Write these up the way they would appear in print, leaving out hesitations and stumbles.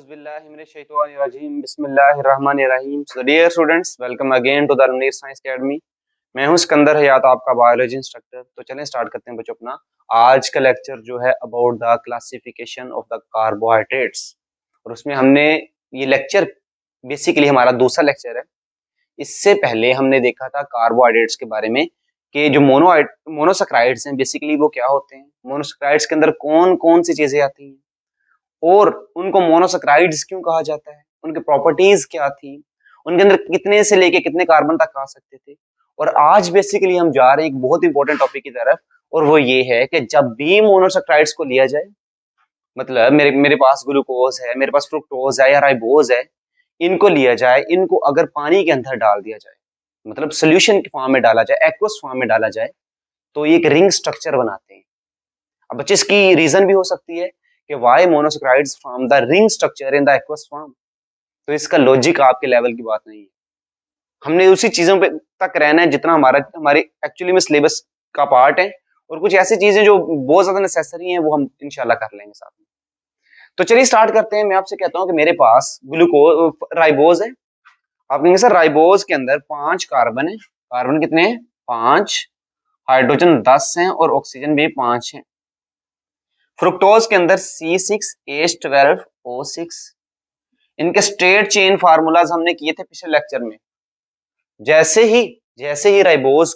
औज़ुबिल्लाहिमिनश्शैतानिर्रजीम बिस्मिल्लाहिर्रहमानिर्रहीम। So dear students, welcome again to the Almir Science Academy। मैं हूं सिकंदर हयात, आपका बायोलॉजी इंस्ट्रक्टर। तो चलें स्टार्ट करते हैं बच्चों अपना आज का लेक्चर जो है about the classification of the carbohydrates. और उसमें हमने ये लेक्चर बेसिकली हमारा दूसरा लेक्चर है। इससे पहले हमने देखा था कार्बोहाइड्रेट्स के बारे में कि जो मोनोसैकराइड्स हैं बेसिकली वो क्या होते हैं, मोनोसैकराइड्स के अंदर कौन कौन सी चीजें आती हैं और उनको मोनोसैकराइड्स क्यों कहा जाता है, उनकी प्रॉपर्टीज क्या थी, उनके अंदर कितने से लेके कितने कार्बन तक आ सकते थे। और आज बेसिकली हम जा रहे हैं एक बहुत इंपॉर्टेंट टॉपिक की तरफ, और वो ये है कि जब भी मोनोसैकराइड्स को लिया जाए, मतलब मेरे मेरे पास ग्लूकोज है, मेरे पास फ्रुक्टोज है या राइबोज है, इनको लिया जाए, इनको अगर पानी के अंदर डाल दिया जाए, मतलब सोल्यूशन के फॉर्म में डाला जाए, एक्वस फॉर्म में डाला जाए, तो ये एक रिंग स्ट्रक्चर बनाते हैं। अब बच्चे इसकी रीजन भी हो सकती है कि why monosaccharides form the ring structure in the aqueous form. तो इसका लॉजिक आपके लेवल की बात नहीं है, हमने उसी चीजों पे तक रहना है जितना हमारी एक्चुअली में सिलेबस का पार्ट है, और कुछ ऐसी चीजें जो बहुत ज्यादा नेसेसरी हैं वो हम इंशाल्लाह कर लेंगे साथ में। तो चलिए स्टार्ट करते हैं। मैं आपसे कहता हूं कि मेरे पास ग्लूकोज राइबोज है। आप कहेंगे सर राइबोज के अंदर 5 कार्बन है, कार्बन कितने हैं? 5, हाइड्रोजन 10 हैं और ऑक्सीजन भी 5 है। फ्रुक्टोज के अंदर C6H12O6। इनके स्ट्रेट चेन फार्मूलाज हमने किए थे पिछले लेक्चर में। जैसे ही राइबोज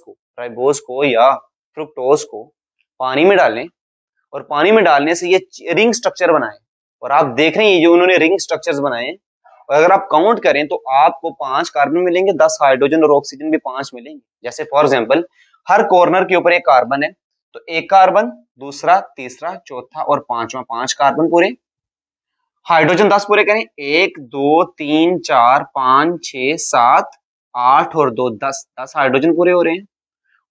को या फ्रुक्टोज को पानी में डालें, और पानी में डालने से ये रिंग स्ट्रक्चर बनाए, और आप देख रहे हैं जो उन्होंने रिंग स्ट्रक्चर्स बनाए, और अगर आप काउंट करें तो आपको 5 कार्बन मिलेंगे, 10 हाइड्रोजन और ऑक्सीजन भी 5 मिलेंगे। जैसे फॉर एग्जांपल हर कॉर्नर के ऊपर एक कार्बन है, तो एक कार्बन, दूसरा, तीसरा, चौथा और पांचवा, 5 कार्बन पूरे। हाइड्रोजन 10 पूरे करें, 1 2 3 4 5 6 7 8 और 2 10, 10 हाइड्रोजन पूरे हो रहे हैं।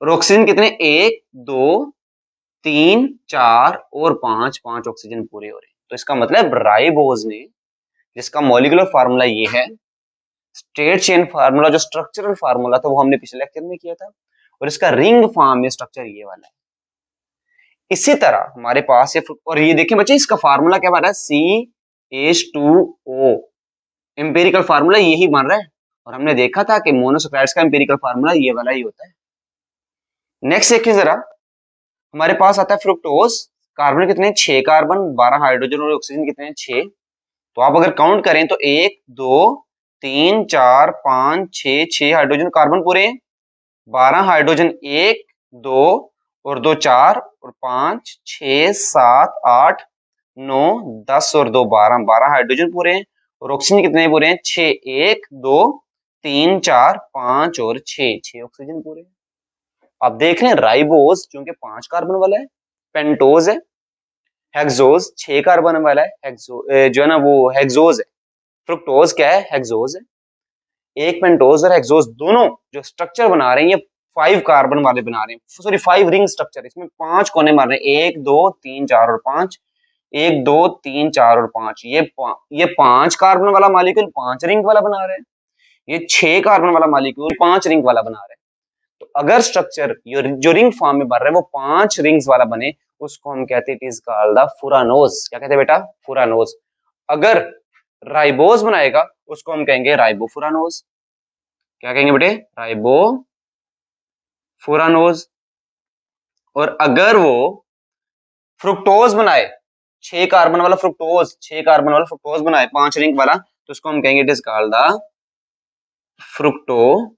और ऑक्सीजन कितने? 1 2 3 4 और 5, 5 ऑक्सीजन पूरे हो रहे हैं। तो इसका मतलब राइबोज ने, जिसका मॉलिक्यूलर फार्मूला ये है, स्ट्रेट चेन फार्मूला जो स्ट्रक्चरल फार्मूला था वो हमने पिछले लेक्चर में किया था, और इसका रिंग फॉर्म में स्ट्रक्चर ये वाला है। इसी तरह हमारे पास ये, और ये देखिए बच्चे इसका फार्मूला क्या बन रहा है? CH2O। एम्पिरिकल फार्मूला यही बन रहा है, और हमने देखा था कि मोनोसैकराइड्स का एम्पिरिकल फार्मूला ये वाला ही होता है। नेक्स्ट देखिए जरा, हमारे पास आता है फ्रुक्टोज। कार्बन कितने? 6 कार्बन, 12 हाइड्रोजन और ऑक्सीजन कितने हैं? 6। तो आप अगर काउंट करें तो 1 2 3 4 5 6 हाइड्रोजन कार्बन पूरे हैं, 12 हाइड्रोजन, 1 2 और 2 4 और 5 6 7 8 9 10 और 2 12, 12 हाइड्रोजन पूरे हैं, और ऑक्सीजन कितने पूरे हैं? 6, 1 2 3 4 5 और 6 ऑक्सीजन पूरे हैं। आप देख रहे हैं राइबोज जो कि 5 कार्बन वाला है, पेंटोज है, हेक्सोज 6 कार्बन वाला है, जो है ना वो हेक्सोज है। फ्रुक्टोज क्या है? हेक्सोज है। एक पेंटोज और हेक्सोज दोनों जो स्ट्रक्चर बना रहे हैं ये 5 कार्बन वाले बना रहे हैं, सॉरी 5 रिंग स्ट्रक्चर। इसमें 5 कोने मार रहे हैं, 1 2 3 4 और 5, 1 2 3 4 और 5। ये 5 कार्बन वाला मॉलिक्यूल 5 रिंग वाला बना रहे हैं, ये 6 कार्बन वाला मॉलिक्यूल 5 रिंग वाला बना रहे हैं। तो अगर स्ट्रक्चर जो रिंग फॉर्म में बन रहा है वो 5 रिंग्स वाला बने, उसको हम कहते हैं इट इज कॉल्ड द फुरानोज। क्या कहते हैं बेटा? फुरानोज। अगर राइबोज बनाएगा उसको हम कहेंगे राइबोफुरानोज। क्या कहेंगे बेटे? राइबोफुरानोज। और अगर वो फ्रुक्टोज बनाए, 6 कार्बन वाला फ्रुक्टोज बनाए, 5 रिंग वाला, तो उसको हम कहेंगे इट इज कॉल्ड द फ्रुक्टोफुरानोज।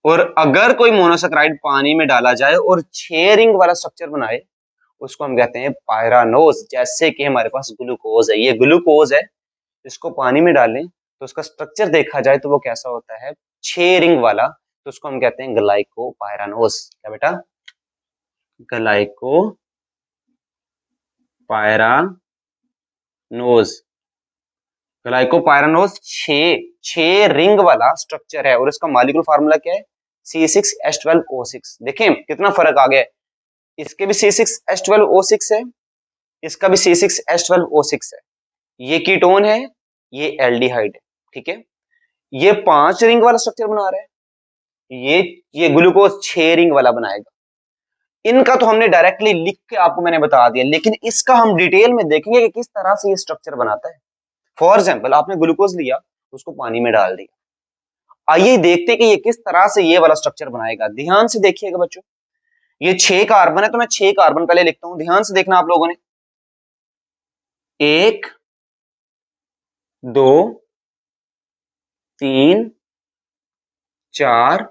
और अगर कोई मोनोसैकराइड पानी में डाला जाए और 6 रिंग वाला स्ट्रक्चर बनाए, उसको हम कहते हैं पायरानोज। जैसे कि हमारे पास ग्लूकोज है, ये ग्लूकोज है, इसको पानी में डालें तो उसका स्ट्रक्चर देखा जाए तो वो कैसा होता है? 6 रिंग वाला, तो उसको हम कहते हैं ग्लाइकोपायरानोज। क्या बेटा? ग्लाइकोपायरानोज। ग्लाइकोपायरानोज 6 रिंग वाला स्ट्रक्चर है, और इसका मॉलिक्यूलर फार्मूला क्या है? C6H12O6। देखें कितना फर्क आ गया है, इसके भी C6H12O6 है, इसका भी C6H12O6 है। ये कीटोन है, ये एल्डिहाइड है, ठीक है। ये 5 रिंग वाला स्ट्रक्चर बना रहा है, ये ग्लूकोज 6 रिंग वाला बनाएगा। इनका तो हमने डायरेक्टली लिख के आपको मैंने बता दिया, लेकिन इसका हम डिटेल में देखेंगे कि किस तरह से ये स्ट्रक्चर बनाता है। फॉर एग्जाम्पल आपने ग्लूकोज लिया, उसको पानी में डाल दिया, आइए देखते हैं कि ये किस तरह से ये वाला स्ट्रक्चर बनाएगा। ध्यान से देखिएगा बच्चों, ये 6 कार्बन है तो मैं 6 कार्बन पहले लिखता हूं, ध्यान से देखना आप लोगों ने। 1 2 3 4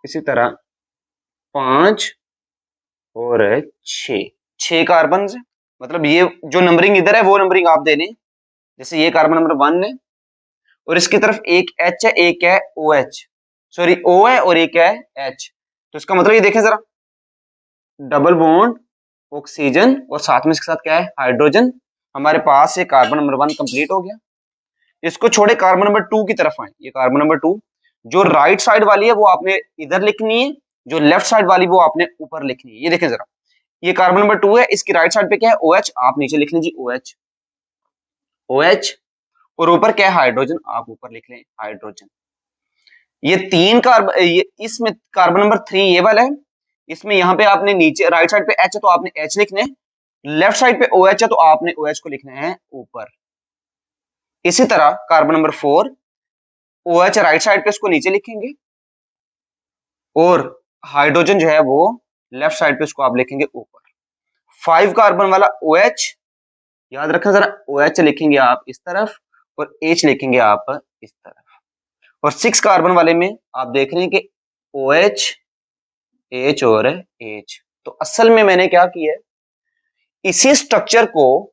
इसी तरह 5 और 6 कार्बन है। मतलब ये जो नंबरिंग इधर है वो नंबरिंग आप दे दें, जैसे ये कार्बन नंबर 1 है और इसकी तरफ एक H है, एक है OH, सॉरी O है और एक है H। तो इसका मतलब ये देखें जरा, डबल बॉन्ड ऑक्सीजन और साथ में इसके साथ क्या है, हाइड्रोजन। हमारे पास ये कार्बन नंबर 1 कंप्लीट हो गया। इसको छोड़े कार्बन नंबर 2 की तरफ आए। ये कार्बन नंबर 2 जो राइट साइड वाली है वो आपने इधर लिखनी है, जो लेफ्ट साइड वाली वो आपने ऊपर लिखनी है। ये देखें जरा, ये कार्बन नंबर 2 है, इसकी राइट साइड पे क्या है, OH, आप नीचे लिख लीजिए OH, OH और ऊपर क्या है, हाइड्रोजन, आप ऊपर लिख लें हाइड्रोजन। ये 3 कार्बन, ये इसमें कार्बन नंबर 3 ये वाला है, इसमें यहाँ पे आपने नीचे राइट साइड पे H है तो आपने H लिखना है, लेफ्ट साइड पे OH है तो आपने OH को लिखना है ऊपर। इसी तरह carbon number 4 OH right side पे, इसको नीचे लिखेंगे और हाइड्रोजन जो है वो लेफ्ट साइड पे, इसको आप लिखेंगे ऊपर। 5 कार्बन वाला OH, याद रखना जरा, OH लिखेंगे आप इस तरफ और H लिखेंगे आप इस तरफ। और 6 कार्बन वाले में आप देख रहे हैं कि OH, H और H। तो असल में मैंने क्या किया है, इसी स्ट्रक्चर को,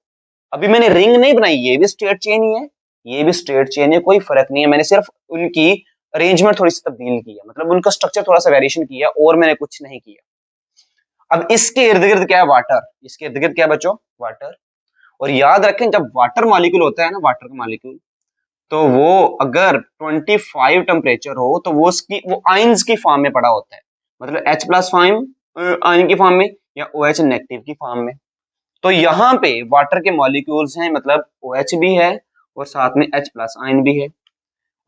अभी मैंने रिंग नहीं बनाई, ये भी स्ट्रेट चेन ही है, ये भी स्ट्रेट चेन है, कोई फर्क नहीं है, मैंने सिर्फ उनकी अरेंजमेंट थोड़ी सी तब्दील की है, मतलब उनका स्ट्रक्चर थोड़ा सा वेरिएशन किया और मैंने कुछ नहीं किया। अब इसके इर्द गिर्द क्या है, वाटर, इसके इर्द गिर्द क्या है बच्चों, वाटर। और याद रखें जब वाटर मॉलिक्यूल होता है ना, वाटर का मॉलिक्यूल, तो वो अगर 25 टेम्परेचर हो तो वो उसकी वो आयंस की फॉर्म में पड़ा होता है, मतलब H प्लस फॉर्म आयन की फॉर्म में या OH नेगेटिव की फॉर्म में। तो यहाँ पे वाटर के मॉलिक्यूल्स हैं, मतलब OH भी है और साथ में H प्लस आयन भी है।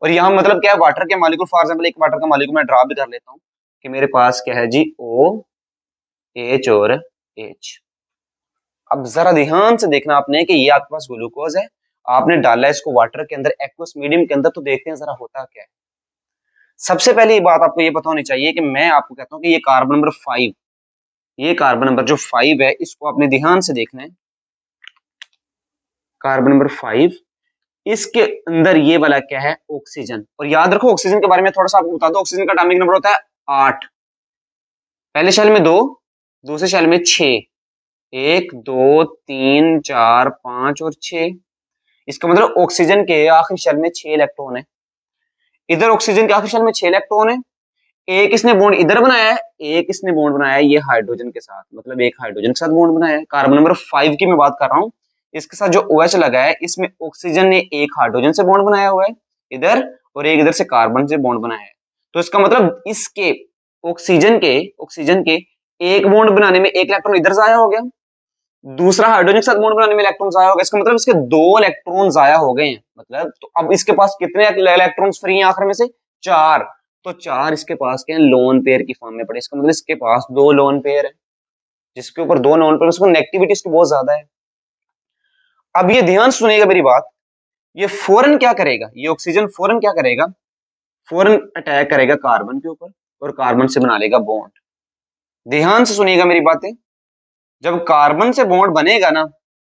और यहाँ मतलब क्या है, वाटर के मॉलिक्यूल, फॉर एग्जांपल एक वाटर का मॉलिक्यूल मैं ड्रा भी कर लेता हूँ कि मेरे पास क्या है जी, OH और H। अब जरा ध्यान से देखना आपने कि ये आपके पास ग्लूकोज है, आपने डाला है इसको वाटर के अंदर, एक्वस मीडियम के अंदर, तो देखते हैं जरा होता क्या है। सबसे पहले ये बात आपको ये पता होनी चाहिए कि मैं आपको कहता हूँ कि ये कार्बन नंबर 5, ये कार्बन नंबर जो 5 है, इसको आपने ध्यान से देखना है। कार्बन नंबर 5, इसके अंदर ये वाला क्या है, ऑक्सीजन। और याद रखो ऑक्सीजन के बारे में थोड़ा सा आपको बता दो, ऑक्सीजन का एटॉमिक नंबर होता है 8, पहले शेल में 2, दूसरे शेल में 6, 1 2 3 4 5 और 6। इसका मतलब ऑक्सीजन के आखिरी शेल में 6 इलेक्ट्रॉन है, इधर ऑक्सीजन के आखिरी शेल में 6 इलेक्ट्रॉन है। एक इसने बॉन्ड इधर बनाया है, एक इसने बॉन्ड बनाया है ये हाइड्रोजन के साथ, मतलब एक हाइड्रोजन के साथ बॉन्ड बनाया है। कार्बन नंबर 5 की मैं बात कर रहा हूँ, इसके साथ जो OH लगा है, इसमें ऑक्सीजन ने एक हाइड्रोजन से बॉन्ड बनाया हुआ है इधर, और एक इधर से कार्बन से बॉन्ड बनाया है। तो इसका मतलब इसके ऑक्सीजन के एक बॉन्ड बनाने में एक इलेक्ट्रॉन इधर जाया हो गया, दूसरा हाइड्रोजन के साथ बॉन्ड बनाने में इलेक्ट्रॉन जाया हो गया, इसका मतलब इसके 2 इलेक्ट्रॉन जाया हो गए हैं। मतलब तो अब इसके पास कितने इलेक्ट्रॉन्स फ्री हैं आखिर में से, 4। तो 4 इसके पास क्या है, लोन पेयर की फॉर्म में पड़े, इसका मतलब इसके पास 2 लोन पेयर है, जिसके ऊपर 2 लोन पेयर, उसको नेगेटिविटी इसकी बहुत ज्यादा है। अब ये ध्यान सुनिएगा मेरी बात, ये फौरन क्या करेगा, ये ऑक्सीजन फौरन क्या करेगा, फौरन अटैक करेगा कार्बन के ऊपर और कार्बन से बना लेगा बॉन्ड। ध्यान से सुनिएगा मेरी बातें, जब कार्बन से बॉन्ड बनेगा ना,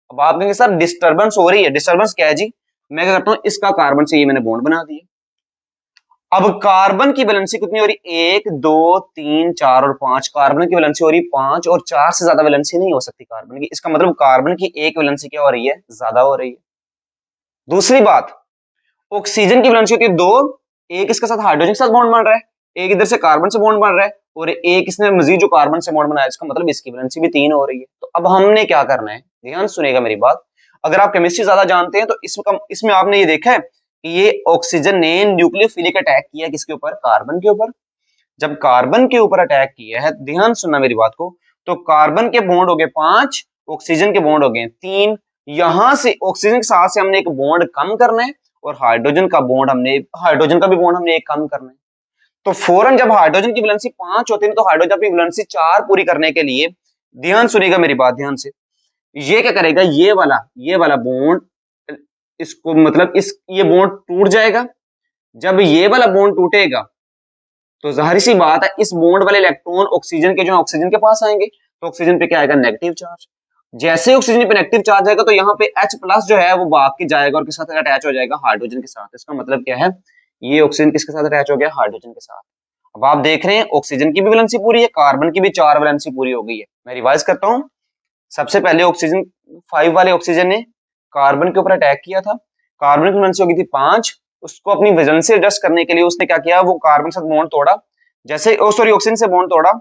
अब आप कहेंगे सर डिस्टर्बेंस हो रही है, डिस्टर्बेंस क्या है जी, मैं क्या करता हूं, इसका कार्बन से ये मैंने बॉन्ड बना दिया। अब कार्बन की वैलेंसी कितनी हो रही, 1 2 3 4 और 5, कार्बन की वैलेंसी हो रही 5 और 4 से ज्यादा वैलेंसी नहीं हो सकती कार्बन की, इसका मतलब कार्बन की एक वैलेंसी क्या हो रही है, ज्यादा हो रही है। दूसरी बात, ऑक्सीजन की वैलेंसी होती है 2, एक इसके साथ हाइड्रोजन के साथ बॉन्ड बन रहा है, एक इधर से कार्बन से बॉन्ड बन रहा है और एक इसने मजीद जो कार्बन से बॉन्ड बनाया, इसका मतलब इसकी वैलेंसी भी 3 हो रही है। तो अब हमने क्या करना है, ध्यान सुनेगा मेरी बात, अगर आप केमिस्ट्री ज्यादा जानते हैं तो इसमें आपने ये देखा है कि ये ऑक्सीजन ने न्यूक्लियोफिलिक अटैक किया किसके ऊपर, कार्बन के ऊपर। जब कार्बन के ऊपर अटैक किया है, ध्यान सुनना मेरी बात को, तो कार्बन के बॉन्ड हो गए 5, ऑक्सीजन के बॉन्ड हो गए 3, यहां से ऑक्सीजन के साथ से हमने एक बॉन्ड कम करना है और हाइड्रोजन का भी बॉन्ड हमने एक कम करना है। तो फौरन जब हाइड्रोजन की वैलेंसी 5 होती है तो हाइड्रोजन अपनी वैलेंसी 4 पूरी करने के लिए, ध्यान सुनिएगा मेरी बात ध्यान से, ये क्या करेगा, ये वाला बॉन्ड इसको मतलब इस ये बॉन्ड टूट जाएगा। जब ये वाला बॉन्ड टूटेगा तो जाहिर सी बात है इस बॉन्ड वाले इलेक्ट्रॉन ऑक्सीजन के जो ऑक्सीजन के पास आएंगे, तो ऑक्सीजन पे क्या आएगा, नेगेटिव चार्ज। जैसे ऑक्सीजन पे नेगेटिव चार्ज आएगा तो यहाँ पे H प्लस जो है वो भाग के जाएगा और किसके साथ अटैच हो जाएगा, हाइड्रोजन के साथ। इसका मतलब क्या है, ये ऑक्सीजन किसके साथ अटैच हो गया, हाइड्रोजन के साथ। अब आप देख रहे हैं ऑक्सीजन की भी वैलेंसी पूरी है, कार्बन की भी 4 वैलेंसी पूरी हो गई है। मैं रिवाइज करता हूँ। सबसे पहले ऑक्सीजन 5 वाले ऑक्सीजन ने कार्बन के ऊपर अटैक किया था, कार्बन की वैलेंसी हो गई थी 5, उसको अपनी वजन से एडजस्ट करने के लिए उसने क्या किया, वो कार्बन के साथ बॉन्ड तोड़ा। जैसे सॉरी ऑक्सीजन से बॉन्ड तोड़ा,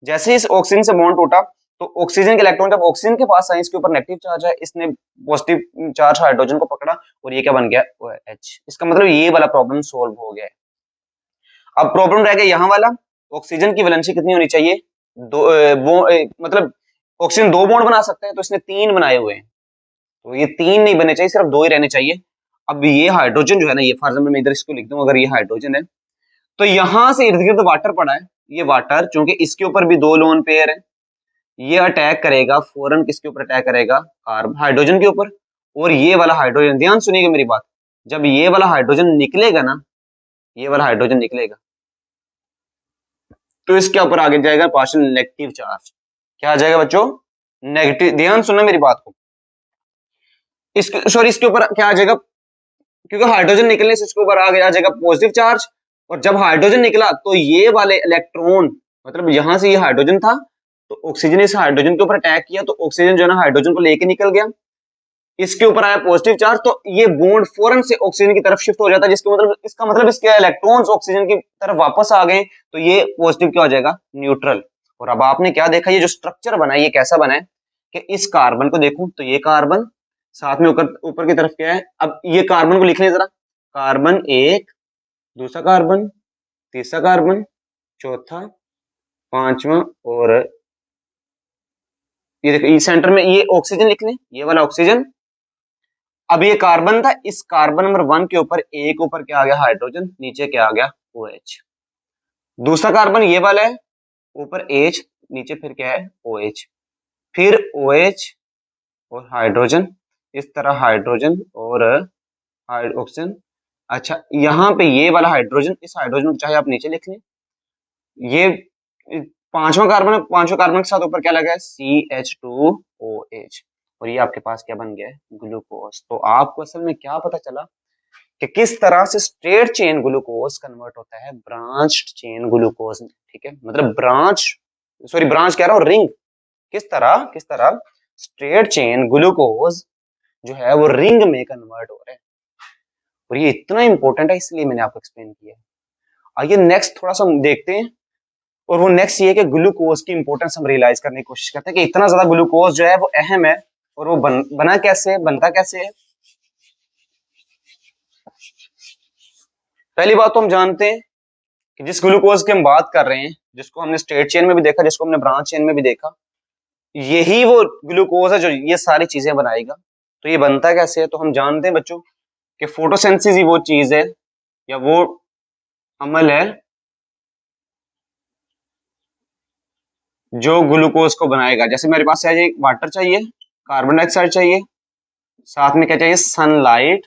जैसे इस ऑक्सीजन से बॉन्ड टूटा तो ऑक्सीजन के इलेक्ट्रॉन जब ऑक्सीजन के पास आए, इसके ऊपर नेगेटिव चार्ज है, इसने पॉजिटिव चार्ज हाइड्रोजन को पकड़ा और ये क्या बन गया, OH। इसका मतलब ये वाला प्रॉब्लम सोल्व हो गया है। अब प्रॉब्लम रह गया यहाँ वाला, ऑक्सीजन की वैलेंसी कितनी होनी चाहिए, मतलब ऑक्सीजन 2 बॉन्ड बना सकते हैं तो इसने 3 बनाए हुए हैं, तो ये 3 नहीं बने चाहिए, सिर्फ 2 ही रहने चाहिए। अब ये हाइड्रोजन जो है ना, ये फॉर एग्जाम्पल मैं इधर इसको लिख दूं, अगर ये हाइड्रोजन है तो यहां से इर्द गिर्द वाटर पड़ा है, ये वाटर चूंकि इसके ऊपर भी 2 लोन पेयर है, ये अटैक करेगा फौरन किसके ऊपर अटैक करेगा, कार्बन हाइड्रोजन के ऊपर। और ये वाला हाइड्रोजन, ध्यान सुनिएगा मेरी बात, जब ये वाला हाइड्रोजन निकलेगा ना, ये वाला हाइड्रोजन निकलेगा तो इसके ऊपर आगे जाएगा पार्शियल नेगेटिव चार्ज। क्या आ जाएगा बच्चों, नेगेटिव। ध्यान सुनना मेरी बात को, इसके सॉरी इसके ऊपर क्या आ जाएगा, क्योंकि हाइड्रोजन निकलने से इसके ऊपर आगे आ जाएगा पॉजिटिव चार्ज। और जब हाइड्रोजन निकला तो ये वाले इलेक्ट्रॉन, मतलब यहां से ये हाइड्रोजन था तो ऑक्सीजन इस हाइड्रोजन के ऊपर अटैक किया तो ऑक्सीजन जो है ना हाइड्रोजन को लेके निकल गया, इसके ऊपर आया पॉजिटिव चार्ज तो ये बॉन्ड फौरन से ऑक्सीजन की तरफ शिफ्ट हो जाता है, जिसका मतलब इसका मतलब इसके इलेक्ट्रॉन्स ऑक्सीजन की तरफ वापस आ गए तो ये पॉजिटिव क्या हो जाएगा, न्यूट्रल। और अब आपने क्या देखा, ये जो स्ट्रक्चर बना है ये कैसा बना है कि इस कार्बन को देखूं तो ये कार्बन साथ में ऊपर ऊपर की तरफ क्या है, अब ये कार्बन को लिख लें जरा, कार्बन 1, दूसरा कार्बन, तीसरा कार्बन, चौथा, पांचवा, और ये देखो सेंटर में ये ऑक्सीजन लिख लें, ये वाला ऑक्सीजन। अब ये कार्बन था, इस कार्बन नंबर 1 के ऊपर एक ऊपर क्या आ गया, हाइड्रोजन, नीचे क्या आ गया, OH। दूसरा कार्बन ये वाला है, ऊपर H, नीचे फिर क्या है, OH, फिर OH और हाइड्रोजन, इस तरह हाइड्रोजन और ऑक्सीजन। अच्छा यहाँ पे ये वाला हाइड्रोजन, इस हाइड्रोजन को चाहे आप नीचे लिख लें, ये पांचवा कार्बन है, पांचवा कार्बन के साथ ऊपर क्या लगा है, CH2OH, और ये आपके पास क्या बन गया है, ग्लूकोज। तो आपको असल में क्या पता चला कि किस तरह से स्ट्रेट चेन ग्लूकोज कन्वर्ट होता है ब्रांच्ड चेन ग्लूकोज में। ठीक है, मतलब ब्रांच कह रहा हूँ, रिंग, किस तरह स्ट्रेट चेन ग्लूकोज जो है वो रिंग में कन्वर्ट हो रहे हैं। और ये इतना इंपॉर्टेंट है इसलिए मैंने आपको एक्सप्लेन किया है। आइए नेक्स्ट थोड़ा सा हम देखते हैं, और वो नेक्स्ट ये है कि ग्लूकोज की इंपॉर्टेंस हम रियलाइज करने की कोशिश करते हैं कि इतना ज्यादा ग्लूकोज जो है वो अहम है, और वो बना कैसे है, बनता कैसे है। पहली बात तो हम जानते हैं कि जिस ग्लूकोज की हम बात कर रहे हैं, जिसको हमने स्ट्रेट चेन में भी देखा, जिसको हमने ब्रांच चेन में भी देखा, यही वो ग्लूकोज है जो ये सारी चीजें बनाएगा। तो ये बनता कैसे है, तो हम जानते हैं बच्चों कि फोटोसिंथेसिस ही वो चीज है या वो अमल है जो ग्लूकोज को बनाएगा। जैसे मेरे पास चाहिए वाटर चाहिए, कार्बन डाइऑक्साइड चाहिए, साथ में क्या चाहिए, सनलाइट।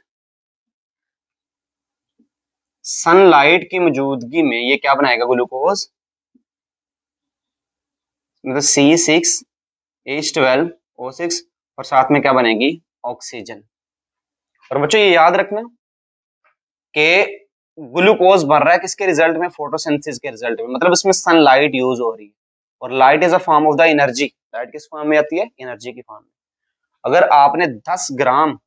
सनलाइट की मौजूदगी में ये क्या बनाएगा, ग्लूकोज, मतलब C6H12O6, और साथ में क्या बनेगी, ऑक्सीजन। और बच्चों ये याद रखना कि ग्लूकोज बन रहा है किसके रिजल्ट में, फोटोसिंथेसिस के रिजल्ट में, मतलब इसमें सनलाइट यूज हो रही है। और light is a form of the energy, light किस फॉर्म में आती है, एनर्जी की फॉर्म में। अगर आपने 10 ग्राम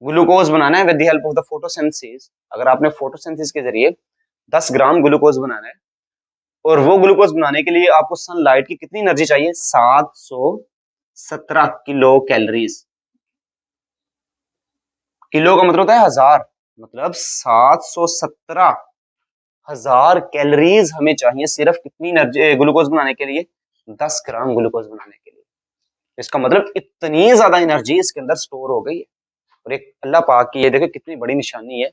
ग्लूकोज बनाना है with the help of the photosynthesis, अगर आपने फोटोसिंथेसिस के जरिए 10 ग्राम ग्लूकोज बनाना है, और वो ग्लूकोज बनाने के लिए आपको सनलाइट की कितनी एनर्जी चाहिए, 717 किलो कैलोरीज। किलो का मतलब होता है 1000, मतलब 717,000 कैलोरीज हमें चाहिए सिर्फ कितनी एनर्जी ग्लूकोज बनाने के लिए, 10 ग्राम ग्लूकोज बनाने के लिए। इसका मतलब इतनी ज्यादा एनर्जी इसके अंदर स्टोर हो गई है। और एक अल्लाह पाक की ये देखो कितनी बड़ी निशानी है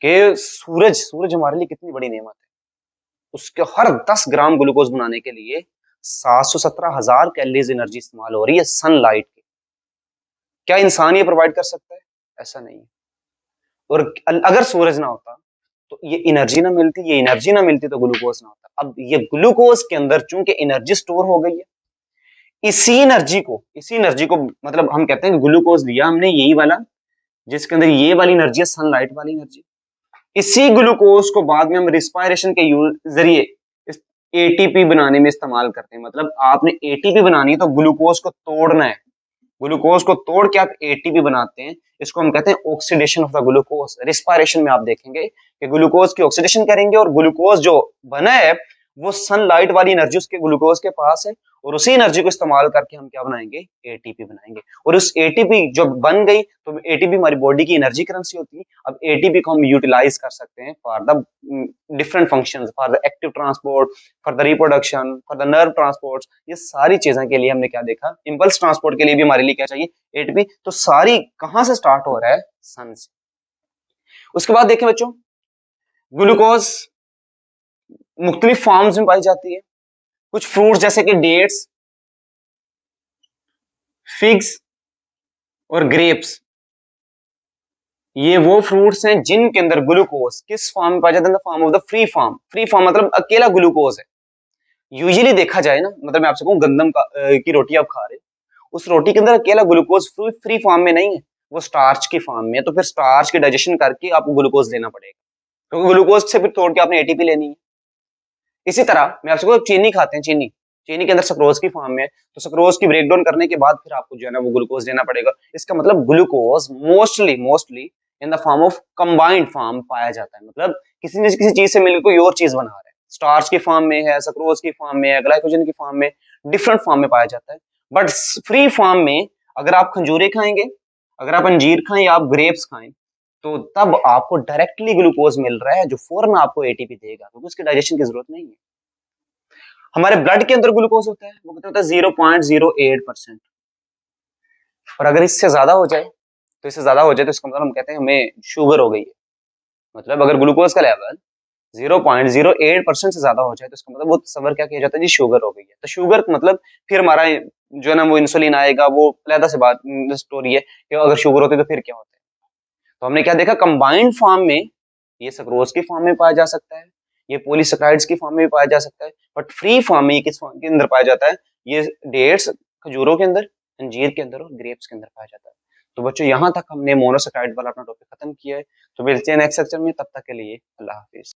कि सूरज सूरज हमारे लिए कितनी बड़ी नेमत है। उसके हर 10 ग्राम ग्लूकोज बनाने के लिए 717,000 कैलोरीज एनर्जी इस्तेमाल हो रही है सनलाइट की। क्या इंसान ये प्रोवाइड कर सकता है? ऐसा नहीं है। और अगर सूरज ना होता तो ये एनर्जी ना मिलती, ये एनर्जी ना मिलती तो ग्लूकोज ना होता। अब ये ग्लूकोज के अंदर चूंकि एनर्जी स्टोर हो गई है, इसी एनर्जी को मतलब हम कहते हैं ग्लूकोज लिया हमने यही वाला, जिसके अंदर ये वाली एनर्जी है सनलाइट वाली एनर्जी। इसी ग्लूकोज को बाद में हम रिस्पायरेशन के जरिए एटीपी बनाने में इस्तेमाल करते हैं। मतलब आपने एटीपी बनानी है तो ग्लूकोज को तोड़ना है, ग्लूकोज को तोड़ के आप एटीपी बनाते हैं। इसको हम कहते हैं oxidation of the glucose. Respiration में आप देखेंगे कि ग्लूकोज की ऑक्सीडेशन करेंगे और ग्लूकोज जो बना है वो सनलाइट वाली एनर्जी उसके ग्लूकोज के पास है, और उसी एनर्जी को इस्तेमाल करके हम क्या बनाएंगे? एटीपी बनाएंगे। और उस एटीपी जो बन गई तो एटीपी हमारी बॉडी की एनर्जी करेंसी होती है। अब एटीपी को हम यूटिलाइज कर सकते हैं for the different functions, for the active transport, for the reproduction, for the nerve transport. ये सारी चीजें के लिए हमने क्या देखा? इंपल्स ट्रांसपोर्ट के लिए भी हमारे लिए क्या चाहिए? एटीपी। तो सारी कहां से स्टार्ट हो रहा है? सन से। उसके बाद देखें बच्चों, ग्लूकोज मुख्तलिफ फॉर्म्स में पाई जाती है। कुछ फ्रूट्स जैसे कि डेट्स, फिग्स और ग्रेप्स, ये वो फ्रूट्स हैं जिनके अंदर ग्लूकोज किस फॉर्म में पाया जाता है? Form of the free form. Free form मतलब अकेला ग्लूकोज है। यूजुअली देखा जाए ना, मतलब मैं आपसे कहूँ गंदम की रोटी आप खा रहे हो, उस रोटी के अंदर अकेला ग्लूकोज फ्री फॉर्म में नहीं है, वो स्टार्च की फॉर्म में है। तो फिर स्टार्च की डाइजेशन करके आपको ग्लूकोज लेना पड़ेगा, क्योंकि ग्लूकोज से फिर तोड़ के आपने एटीपी लेनी है। इसी तरह मैं आपसे कहूँ चीनी खाते हैं, चीनी चीनी के अंदर सक्रोज की फॉर्म में है, तो सक्रोज की ब्रेकडाउन करने के बाद फिर आपको जो है ना वो ग्लूकोज लेना पड़ेगा। इसका मतलब glucose mostly mostly in the form of combined form पाया जाता है। मतलब किसी न किसी चीज से मिलकर कोई और चीज बना रहा है, स्टार्च की फॉर्म में है, सक्रोज की फॉर्म में है, ग्लाइकोजन की फॉर्म में, डिफरेंट फॉर्म में पाया जाता है। बट फ्री फॉर्म में अगर आप खंजूरे खाएंगे, अगर आप अंजीर खाएं या आप ग्रेप्स खाएं, तो तब आपको डायरेक्टली ग्लूकोज मिल रहा है जो फौरन आपको एटीपी देगा, क्योंकि उसके डाइजेशन की जरूरत नहीं है। हमारे ब्लड के अंदर ग्लूकोज होता है, वो कितना होता है? 0.08%। और अगर इससे ज्यादा हो जाए, तो इससे ज्यादा हो जाए तो इसका मतलब हम कहते हैं हमें शुगर हो गई है। मतलब अगर ग्लूकोज का लेवल 0.08% से ज्यादा हो जाए तो इसका मतलब वो सबर क्या किया जाता है जी? शुगर हो गई है। तो शुगर मतलब फिर हमारा जो है ना वो इंसुलिन आएगा, वो अलग से बात स्टोरी है कि अगर शुगर होती है तो फिर क्या होता है। तो हमने क्या देखा? कंबाइंड फॉर्म में ये सक्रोज की फॉर्म में पाया जा सकता है, ये पॉलीसेकेराइड्स की फॉर्म में भी पाया जा सकता है, बट फ्री फॉर्म में ये किस फॉर्म के अंदर पाया जाता है? ये डेट्स, खजूरों के अंदर, अंजीर के अंदर और ग्रेप्स के अंदर पाया जाता है। तो बच्चों यहाँ तक हमने मोनोसेकेराइड वाला अपना टॉपिक खत्म किया है। तो मिलते हैं नेक्स्ट सेक्शन में, तब तक के लिए अल्लाह हाफिज।